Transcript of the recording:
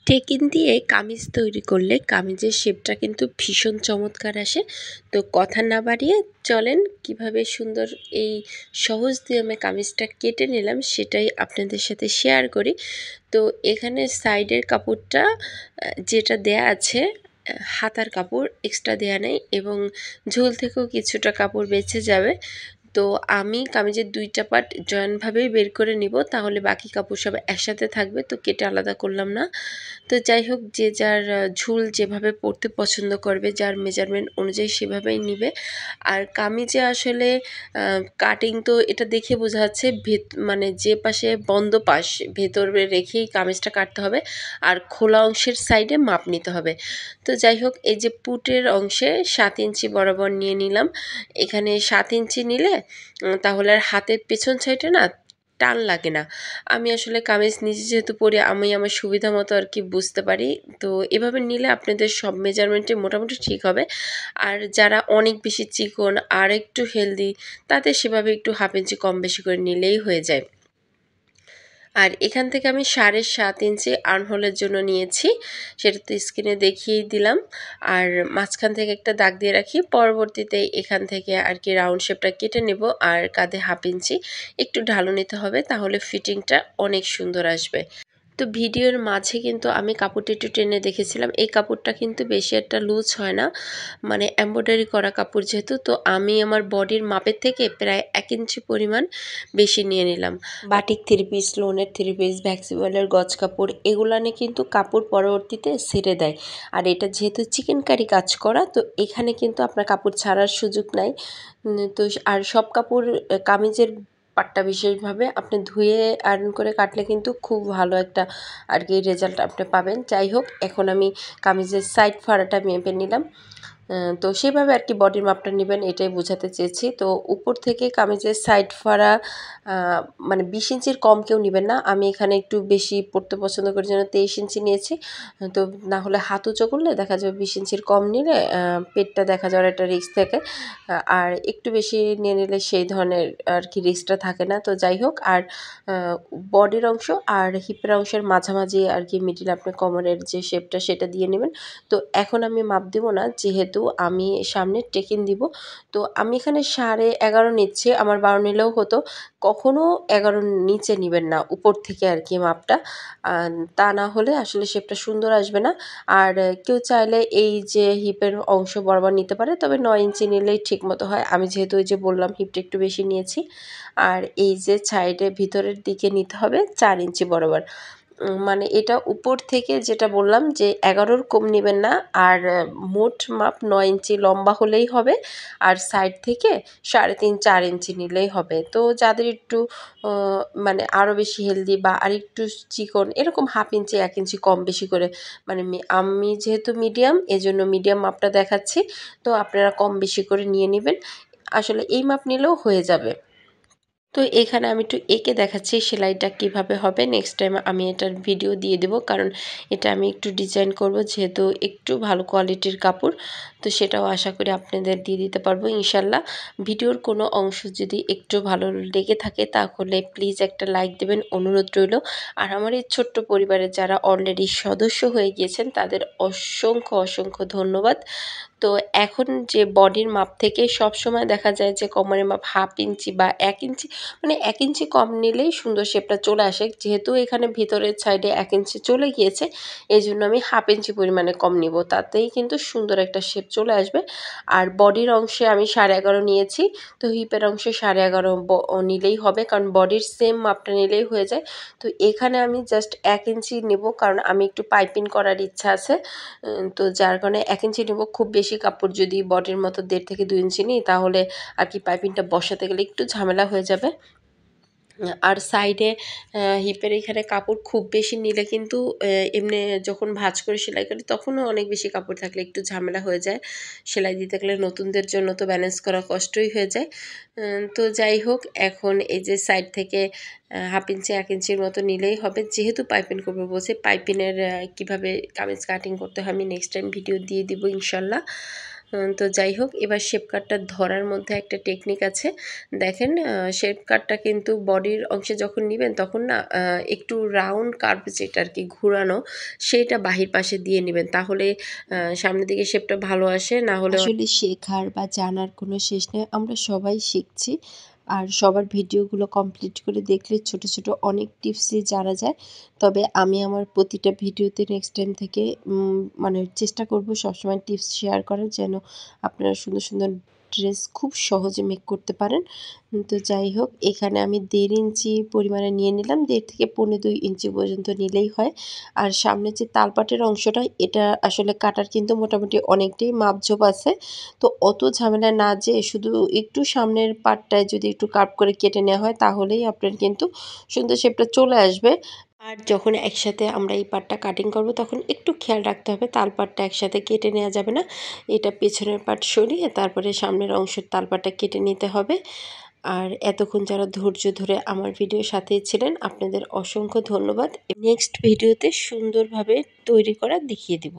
Taking দিয়ে কামিজ তৈরি করলে কামিজের শেপটা কিন্তু ভীষণ চমৎকার আসে। তো কথা না বাড়িয়ে চলেন কিভাবে সুন্দর এই সহজ নিয়মে কামিজটা কেটে নিলাম সেটাই আপনাদের সাথে শেয়ার করি। তো এখানে সাইডের কাপড়টা যেটা দেয়া আছে হাতার কাপড় এক্সট্রা দেয়া নেই এবং ঝোল থেকেও কিছুটা কাপড় বেঁচে যাবে। তো আমি কামিজের দুইটা পার্ট জয়েন্টভাবেই বের করে নিব, তাহলে বাকি কাপড় সব একসাথে থাকবে, তো কেটে আলাদা করলাম না। তো যাই হোক, যে যার ঝুল যেভাবে পরতে পছন্দ করবে, যার মেজারমেন্ট অনুযায়ী সেভাবেই নিবে। আর কামিজে আসলে কাটিং তো এটা দেখে বোঝা যাচ্ছে মানে যে পাশে বন্ধ পাশ ভেতরে রেখেই কামিজটা কাটতে হবে, আর খোলা অংশের সাইডে মাপ নিতে হবে। তো যাই হোক, এই যে পুটের অংশে 7 ইঞ্চি বরাবর নিয়ে নিলাম। এখানে 7 ইঞ্চি নিলে তাহলে আর হাতের পেছন সাইডে না টান লাগে না। আমি আসলে কামিজ নিজে যেহেতু পরি, আমি আমার সুবিধা মতো আর কি বুঝতে পারি। তো এভাবে নিলে আপনাদের সব মেজারমেন্টে মোটামুটি ঠিক হবে। আর যারা অনেক বেশি চিকন আর একটু হেলদি, তাদের সেভাবে একটু হাফ ইঞ্চি কম বেশি করে নিলেই হয়ে যায়। আর এখান থেকে আমি 7.5 ইঞ্চি আর্মহোলের জন্য নিয়েছি, সেটা তো স্ক্রিনে দেখিয়েই দিলাম। আর মাঝখান থেকে একটা দাগ দিয়ে রাখি, পরবর্তীতে এখান থেকে আর কি রাউন্ড শেপটা কেটে নেব। আর কাঁধে হাফ ইঞ্চি একটু ঢালু নিতে হবে, তাহলে ফিটিংটা অনেক সুন্দর আসবে। তো ভিডিওর মাঝে কিন্তু আমি কাপড়টা একটু টেনে দেখেছিলাম, এই কাপড়টা কিন্তু বেশি একটা লুজ হয় না, মানে এমব্রয়ডারি করা কাপড় যেহেতু। তো আমি আমার বডির মাপের থেকে প্রায় 1 ইঞ্চি পরিমাণ বেশি নিয়ে নিলাম। বাটিক 3 পিস, লোনের 3 পিস, ভ্যাক্সিওয়ালের গজ কাপড়, এগুলানে কিন্তু কাপড় পরবর্তীতে ছেড়ে দেয়। আর এটা যেহেতু চিকেন কারি কাজ করা, তো এখানে কিন্তু আপনার কাপড় ছাড়ার সুযোগ নাই। তো আর সব কাপড় কামিজের পাটটা বিশেষভাবে আপনি ধুয়ে আয়রন করে কাটলে কিন্তু খুব ভালো একটা আর কি রেজাল্ট আপনি পাবেন। যাই হোক, এখন আমি কামিজের সাইড ফাড়াটা মেপে নিলাম। তো সেভাবে আর কি বডির মাপটা নেবেন, এটাই বোঝাতে চেয়েছি। তো উপর থেকে কামিজের সাইড ফাড়া মানে 20 ইঞ্চির কম কেউ নেবেন না। আমি এখানে একটু বেশি পরতে পছন্দ করি জন্য 23 ইঞ্চি নিয়েছি। তো না হলে হাত উঁচু করলে দেখা যাবে 20 ইঞ্চির কম নিলে পেটটা দেখা যাওয়ার একটা রিস্ক থাকে। আর একটু বেশি নিয়ে নিলে সেই ধরনের আর কি রিস্কটা থাকে না। তো যাই হোক, আর বডির অংশ আর হিপের অংশের মাঝামাঝি আর কি মিডিল আপনি কোমরের যে শেপটা সেটা দিয়ে নেবেন। তো এখন আমি মাপ দেব না, যেহেতু আমি সামনে টেকিন দিব। তো আমি এখানে 11.5 নিচ্ছি, আমার 12 নিলেও হতো। কখনো 11 নিচে নেবেন না, উপর থেকে আর কি মাপটা, তা না হলে আসলে শেপটা সুন্দর আসবে না। আর কেউ চাইলে এই যে হিপের অংশ বরাবর নিতে পারে, তবে 9 ইঞ্চি নিলেই ঠিক মতো হয়। আমি যেহেতু ওই যে বললাম হিপটা একটু বেশি নিয়েছি। আর এই যে সাইডে ভিতরের দিকে নিতে হবে 4 ইঞ্চি বরাবর। মানে এটা উপর থেকে যেটা বললাম যে 11-র কম নেবেন না। আর মোট মাপ 9 ইঞ্চি লম্বা হলেই হবে। আর সাইড থেকে 3.5-4 ইঞ্চি নিলেই হবে। তো যাদের একটু মানে আরও বেশি হেলদি বা আরেকটু চিকন, এরকম হাফ ইঞ্চি 1 ইঞ্চি কম বেশি করে, মানে আমি যেহেতু মিডিয়াম, এজন্য মিডিয়াম মাপটা দেখাচ্ছি। তো আপনারা কম বেশি করে নিয়ে নেবেন, আসলে এই মাপ নিলেও হয়ে যাবে। তো এখানে আমি একটু এঁকে দেখাচ্ছি সেলাইটা কিভাবে হবে। নেক্সট টাইম আমি এটার ভিডিও দিয়ে দেবো, কারণ এটা আমি একটু ডিজাইন করব, যেহেতু একটু ভালো কোয়ালিটির কাপড়। তো সেটাও আশা করি আপনাদের দিয়ে দিতে পারবো ইনশাল্লাহ। ভিডিওর কোনো অংশ যদি একটু ভালো লেগে থাকে তাহলে প্লিজ একটা লাইক দেবেন, অনুরোধ রইল। আর আমার এই ছোট্ট পরিবারের যারা অলরেডি সদস্য হয়ে গিয়েছেন তাদের অসংখ্য অসংখ্য ধন্যবাদ। তো এখন যে বডির মাপ থেকে সব সময় দেখা যায় যে কোমরের মাপ হাফ ইঞ্চি বা 1 ইঞ্চি, মানে 1 ইঞ্চি কম নিলেই সুন্দর শেপটা চলে আসে। যেহেতু এখানে ভিতরের সাইডে 1 ইঞ্চি চলে গিয়েছে, এই জন্য আমি হাফ ইঞ্চি পরিমাণে কম নিব, তাতেই কিন্তু সুন্দর একটা শেপ চলে আসবে। আর বডির অংশে আমি 11.5 নিয়েছি। তো হিপের অংশে 11.5 নিলেই হবে, কারণ বডির সেম মাপটা নিলেই হয়ে যায়। তো এখানে আমি জাস্ট 1 ইঞ্চি নেব, কারণ আমি একটু পাইপিং করার ইচ্ছা আছে। তো যার কারণে 1 ইঞ্চি নেব। খুব বেশি কাপড় যদি বডির মতো 1.5 থেকে 2 ইঞ্চি নিই, তাহলে আর কি পাইপিংটা বসাতে গেলে একটু ঝামেলা হয়ে যাবে। আর সাইডে হিপের এখানে কাপড় খুব বেশি নিলে কিন্তু এমনি যখন ভাঁজ করে সেলাই করি তখনও অনেক বেশি কাপড় থাকলে একটু ঝামেলা হয়ে যায়। সেলাই দিতে গেলে নতুনদের জন্য তো ব্যালেন্স করা কষ্টই হয়ে যায়। তো যাই হোক, এখন এই যে সাইড থেকে হাফ ইঞ্চি 1 ইঞ্চির মতো নিলেই হবে। যেহেতু পাইপিং করবো বলছে, পাইপিনের কীভাবে কামিজ কাটিং করতে হয় আমি নেক্সট টাইম ভিডিও দিয়ে দিব ইনশাল্লাহ। তো যাই হোক, এবার শেপ কাটটা ধরার মধ্যে একটা টেকনিক আছে। দেখেন শেপ কাটটা কিন্তু বডির অংশে যখন নিবেন তখন না একটু রাউন্ড কার্ভ যেটা আর কি ঘুরানো, সেইটা বাহির পাশে দিয়ে নেবেন, তাহলে সামনের দিকে শেপটা ভালো আসে। না হলে আসলে শেখার বা জানার কোনো শেষ নেই, আমরা সবাই শিখছি। আর সবার ভিডিওগুলো কমপ্লিট করে দেখলে ছোট ছোট অনেক টিপসই জানা যায়। তবে আমি আমার প্রতিটা ভিডিওতে নেক্সট টাইম থেকে মানে চেষ্টা করব সবসময় টিপস শেয়ার করার, যেন আপনারা সুন্দর সুন্দর ড্রেস খুব সহজে মেক করতে পারেন। তো যাই হোক, এখানে আমি 1.5 ইঞ্চি পরিমাণে নিয়ে নিলাম, 1.5 থেকে 2.25 ইঞ্চি পর্যন্ত নিলেই হয়। আর সামনে যে তালপাটের অংশটা, এটা আসলে কাটার কিন্তু মোটামুটি অনেকটাই মাপঝোপ আছে। তো অত ঝামেলা না যেয়ে শুধু একটু সামনের পার্টটায় যদি একটু কার্ভ করে কেটে নেওয়া হয়, তাহলেই আপনার কিন্তু সুন্দর শেপটা চলে আসবে। আর যখন একসাথে আমরা এই পার্টটা কাটিং করব, তখন একটু খেয়াল রাখতে হবে তালপাটটা একসাথে কেটে নেওয়া যাবে না। এটা পেছনের পার্ট সরিয়ে তারপরে সামনের অংশের তালপাটটা কেটে নিতে হবে। আর এতক্ষণ যারা ধৈর্য ধরে আমার ভিডিওর সাথেই ছিলেন, আপনাদের অসংখ্য ধন্যবাদ। নেক্সট ভিডিওতে সুন্দরভাবে তৈরি করা দেখিয়ে দিব।